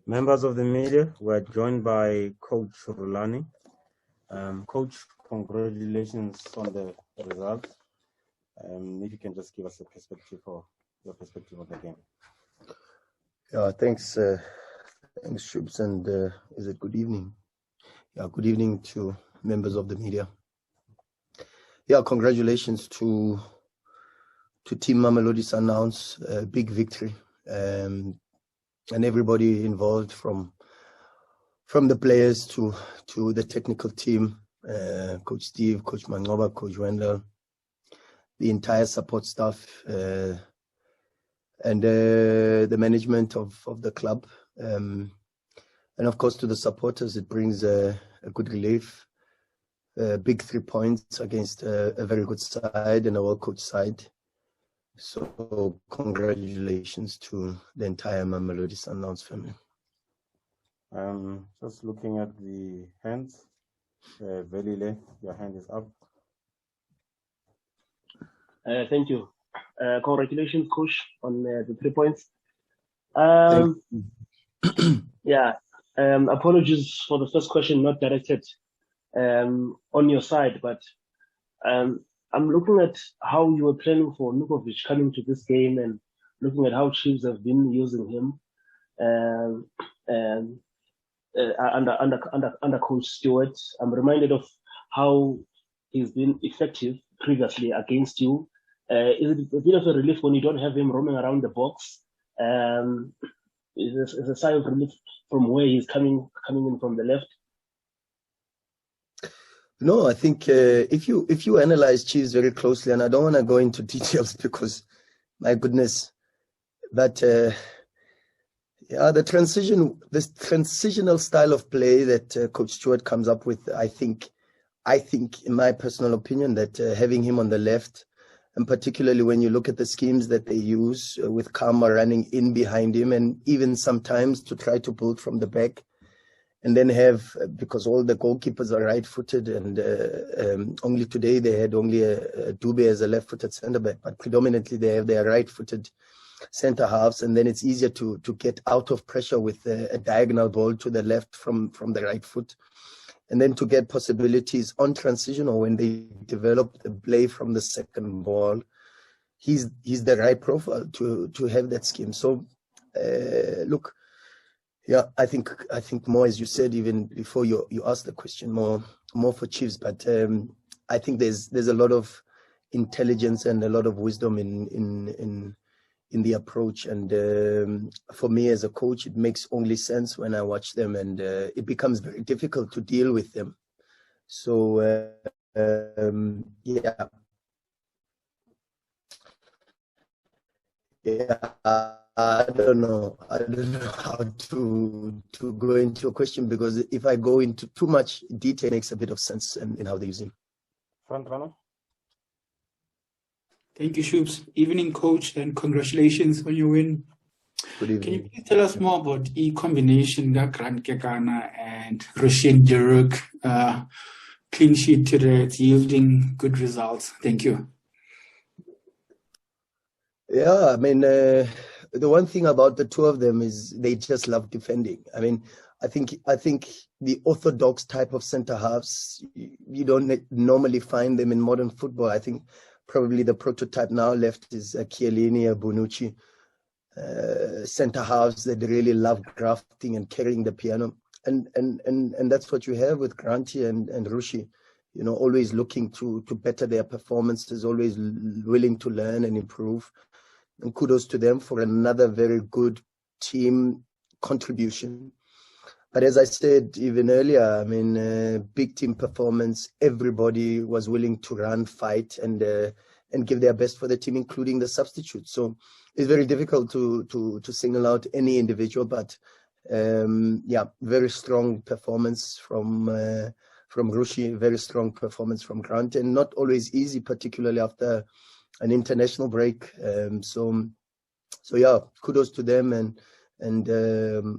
Members of the media, we're joined by Coach Rhulani. Coach, congratulations on the results. If you can just give us a perspective or your perspective of the game. Yeah, thanks, Shubs, and is it good evening? Yeah, good evening to members of the media. Yeah, congratulations to Team Mamelodi Sundowns, big victory, and everybody involved from the players to the technical team, Coach Steve, Coach Mangoba, Coach Wendell, the entire support staff, and the management of the club, and of course to the supporters. It brings a good relief. Big 3 points against a very good side and a well-coached side. So congratulations to the entire Mamelodi Sundowns family. Just looking at the hands, Velile, your hand is up. Thank you. Congratulations, Coach, on the 3 points. Yeah. Apologies for the first question not directed on your side, but I'm looking at how you were planning for Nukovic coming to this game and looking at how Chiefs have been using him under Coach Stewart. I'm reminded of how he's been effective previously against you. Is it a bit of a relief when you don't have him roaming around the box? Is a sign of relief from where he's coming in from the left? No, I think if you analyze Chiefs very closely, and I don't want to go into details because, my goodness, but yeah, the transitional style of play that Coach Stewart comes up with, I think, in my personal opinion, that having him on the left, and particularly when you look at the schemes that they use with Karma running in behind him, and even sometimes to try to build from the back, and then have, because all the goalkeepers are right-footed, and only today they had only a Dube as a left-footed centre-back, but predominantly they have their right-footed centre-halves, and then it's easier to get out of pressure with a diagonal ball to the left from the right foot, and then to get possibilities on transition or when they develop the play from the second ball. He's the right profile to have that scheme. So look, yeah, I think more, as you said, even before you asked the question, more for Chiefs. But I think there's a lot of intelligence and a lot of wisdom in the approach. And for me as a coach, it makes only sense when I watch them, and it becomes very difficult to deal with them. So yeah. I don't know how to go into your question, because if I go into too much detail, it makes a bit of sense in how they use him. Front runner. Thank you, Shubs. Evening, Coach, and congratulations on your win. Good evening. Can you please tell us more about the combination that Grant Kekana and Roshan Jaruk, clean sheet today? It's yielding good results. Thank you. Yeah, I mean, the one thing about the two of them is they just love defending. I mean, I think the orthodox type of centre halves, you don't normally find them in modern football. I think probably the prototype now left is Chiellini or Bonucci, centre halves that really love grafting and carrying the piano, and that's what you have with Granty and Rushi. You know, always looking to better their performances, always willing to learn and improve. And kudos to them for another very good team contribution. But as I said even earlier, I mean, big team performance. Everybody was willing to run, fight, and give their best for the team, including the substitutes. So it's very difficult to single out any individual. But yeah, very strong performance from Rushi, very strong performance from Grant, and not always easy, particularly after an international break. So yeah, kudos to them, and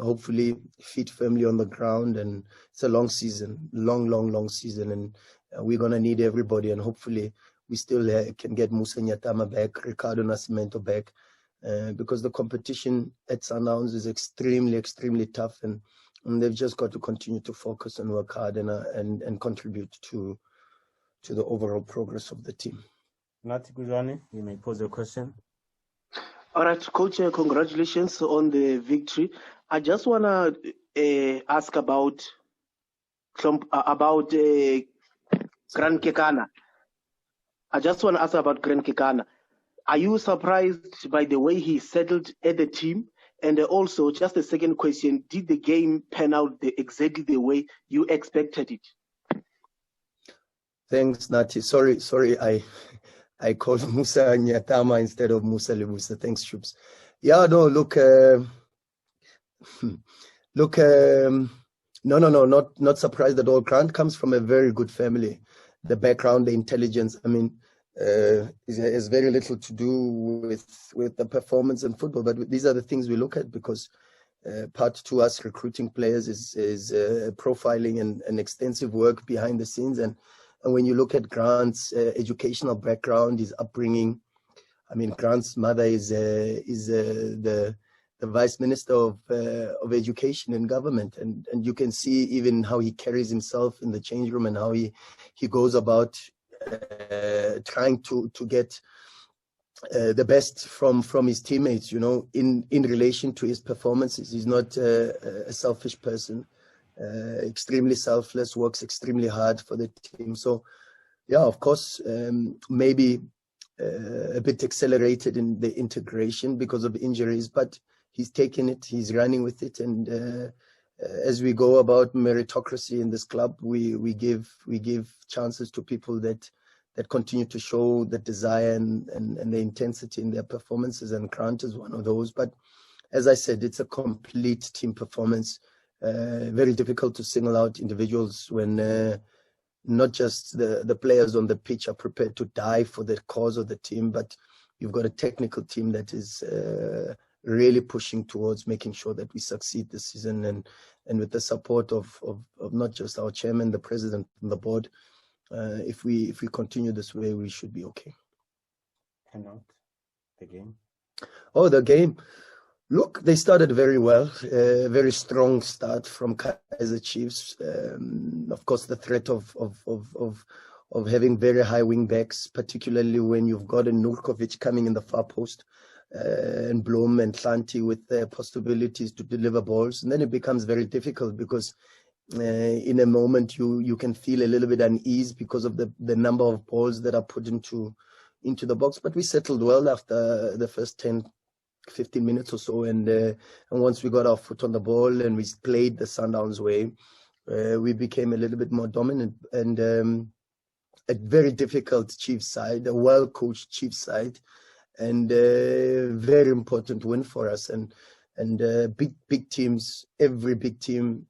hopefully feet firmly on the ground. And it's a long season, long season, and we're gonna need everybody. And hopefully we still can get Musa Nyatama back, Ricardo Nascimento back, because the competition at Sundowns is extremely tough, and they've just got to continue to focus and work hard and contribute to the overall progress of the team. Nati Rhulani, you may pose your question. All right, Coach, congratulations on the victory. I just want to ask about Grand Kekana. I just want to ask about Grand Kekana. Are you surprised by the way he settled at the team? And also, just a second question, did the game pan out exactly the way you expected it? Thanks, Nati. Sorry, I called Musa Nyatama instead of Musa Lebusa. Thanks, Shubs. Yeah, no, not surprised at all. Grant comes from a very good family. The background, the intelligence, I mean, has very little to do with the performance in football. But these are the things we look at, because part to us recruiting players is profiling and extensive work behind the scenes. And when you look at Grant's educational background, his upbringing, I mean, Grant's mother is the Vice Minister of Education in government, and you can see even how he carries himself in the change room and how he goes about trying to get the best from his teammates, you know, in relation to his performances. He's not a selfish person. Extremely selfless, works extremely hard for the team. So, yeah, of course, maybe a bit accelerated in the integration because of injuries, but he's taken it, he's running with it, and as we go about meritocracy in this club, we give chances to people that continue to show the desire and the intensity in their performances, and Grant is one of those. But as I said, it's a complete team performance. Very difficult to single out individuals when not just the players on the pitch are prepared to die for the cause of the team, but you've got a technical team that is really pushing towards making sure that we succeed this season, and with the support of not just our chairman, the president, and the board. If we continue this way, we should be okay. Cannot the game? Oh, the game. Look, they started very well. Very strong start from Kaizer Chiefs. Of course, the threat of having very high wing backs, particularly when you've got a Nurkovic coming in the far post, and Blom and Hlanti with their possibilities to deliver balls. And then it becomes very difficult because in a moment you can feel a little bit unease because of the number of balls that are put into the box. But we settled well after the first 10-15 minutes or so, and once we got our foot on the ball and we played the Sundowns way, we became a little bit more dominant, and a very difficult Chiefs side, a well-coached Chiefs side, and a very important win for us. And big teams, every big team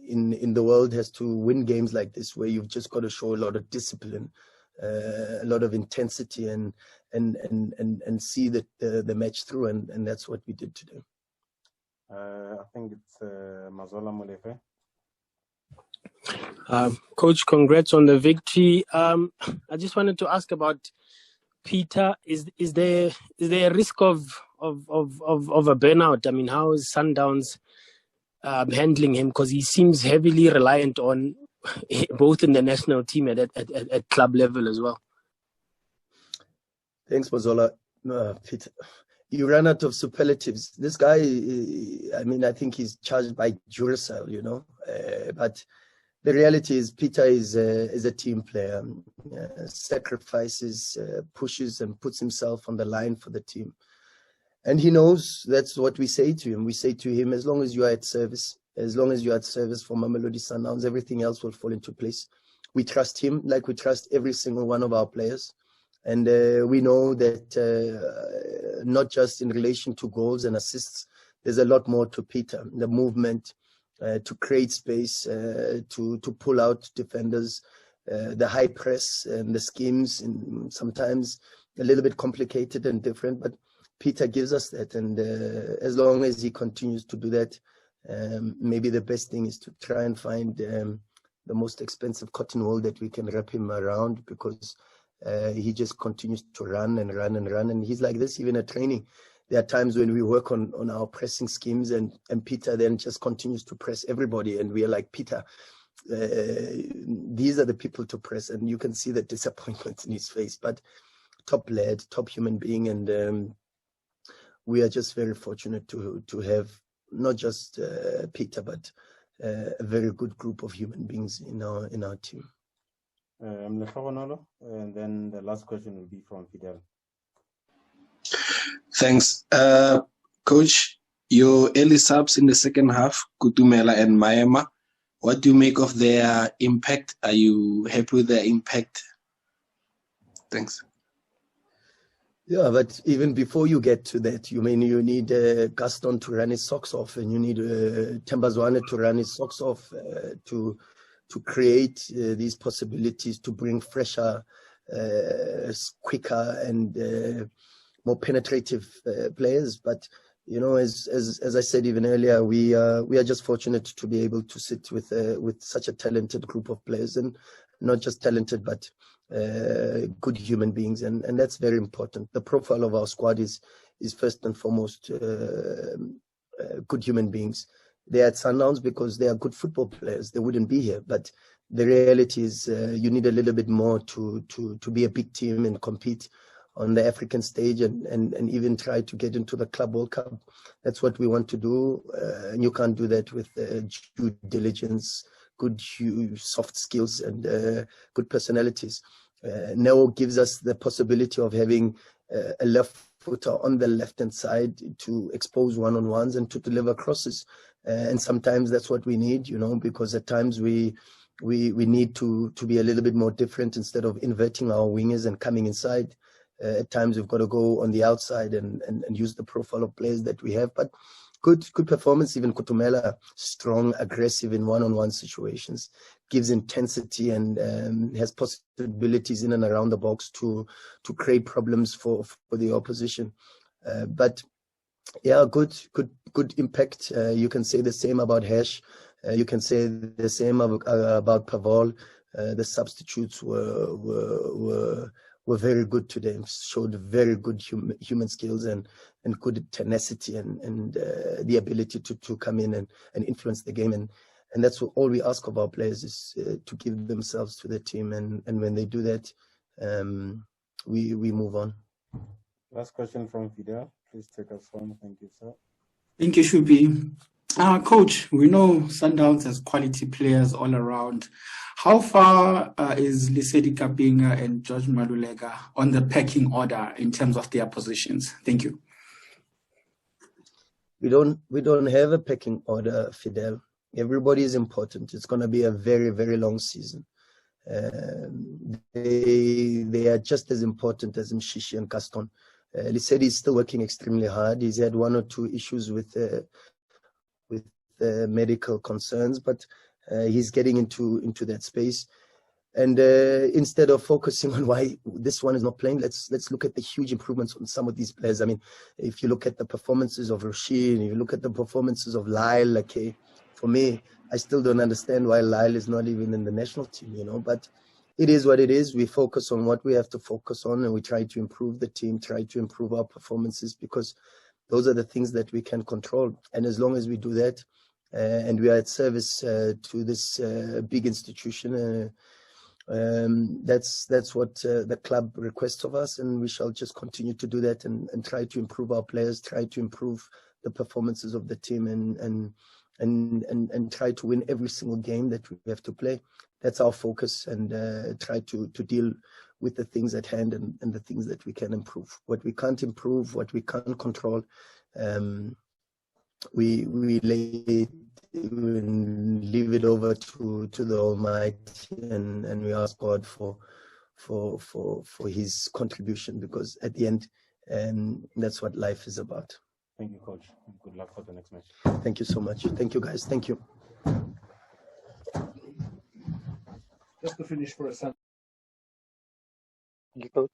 in the world has to win games like this, where you've just got to show a lot of discipline, a lot of intensity, and see the match through, and that's what we did today. I think it's Mazola Molefe. Coach, congrats on the victory. I just wanted to ask about Peter. Is there a risk of a burnout? I mean, how is Sundowns handling him? Because he seems heavily reliant on both in the national team and at club level as well. Thanks, Mazola. Peter, you ran out of superlatives. This guy, I mean, I think he's charged by Duracell, you know. But the reality is Peter is a team player, sacrifices, pushes and puts himself on the line for the team. And he knows that's what we say to him. We say to him, as long as you are at service, for Mamelodi Sundowns, everything else will fall into place. We trust him like we trust every single one of our players. And we know that not just in relation to goals and assists, there's a lot more to Peter. The movement, to create space, to pull out defenders, the high press and the schemes, and sometimes a little bit complicated and different, but Peter gives us that. And as long as he continues to do that, maybe the best thing is to try and find the most expensive cotton wool that we can wrap him around, because He just continues to run and run and run, and he's like this even at training. There are times when we work on our pressing schemes, and Peter then just continues to press everybody, and we are like, Peter, these are the people to press, and you can see the disappointment in his face. But top lad, top human being, and we are just very fortunate to have not just Peter, but a very good group of human beings in our team. And then the last question will be from Fidel. Thanks. Coach, your early subs in the second half, Kutumela and Mayema, what do you make of their impact? Are you happy with their impact? Thanks. Yeah, but even before you get to that, you need Gaston to run his socks off, and you need Tembazwane to run his socks off to create these possibilities to bring fresher, quicker, and more penetrative players. But as I said even earlier, we are just fortunate to be able to sit with such a talented group of players, and not just talented, but good human beings, and that's very important. The profile of our squad is first and foremost good human beings. They are at Sundowns because they are good football players. They wouldn't be here. But the reality is you need a little bit more to be a big team and compete on the African stage, and even try to get into the Club World Cup. That's what we want to do, and you can't do that with due diligence, good soft skills, and good personalities. Neo gives us the possibility of having a left footer on the left-hand side to expose one-on-ones and to deliver crosses. And sometimes that's what we need, because at times we need to be a little bit more different. Instead of inverting our wingers and coming inside, at times we've got to go on the outside and use the profile of players that we have. But good performance. Even Kutumela, strong, aggressive in one-on-one situations, gives intensity, and has possibilities in and around the box to create problems for the opposition. But yeah, good impact. You can say the same about Hesh. You can say the same about Pavol. The substitutes were very good today. Showed very good human skills and good tenacity and the ability to come in and influence the game. And that's all we ask of our players, is to give themselves to the team. And when they do that, we move on. Last question from Fidel. Please take us home. Thank you, sir. Thank you, Shubi. Coach, we know Sundowns has quality players all around. How far is Lesedi Kapinga and George Malulega on the pecking order in terms of their positions? Thank you. We don't have a pecking order, Fidel. Everybody is important. It's going to be a very, very long season. They are just as important as Mshishi and Gaston. Lesedi is still working extremely hard. He's had one or two issues with medical concerns, but he's getting into that space. And instead of focusing on why this one is not playing, let's look at the huge improvements on some of these players. I mean, if you look at the performances of Rashid, if you look at the performances of Lyle, okay, for me, I still don't understand why Lyle is not even in the national team, but it is what it is. We focus on what we have to focus on, and we try to improve the team, try to improve our performances, because those are the things that we can control. And as long as we do that, and we are at service to this big institution, that's what the club requests of us, and we shall just continue to do that and try to improve our players, try to improve the performances of the team, and try to win every single game that we have to play. That's our focus, and try to deal with the things at hand and the things that we can improve. What we can't improve, what we can't control, we leave it over to the Almighty, and we ask God for His contribution, because at the end, that's what life is about. Thank you, Coach. Good luck for the next match. Thank you so much. Thank you, guys. Thank you. Just to finish for a second. Thank you, Coach.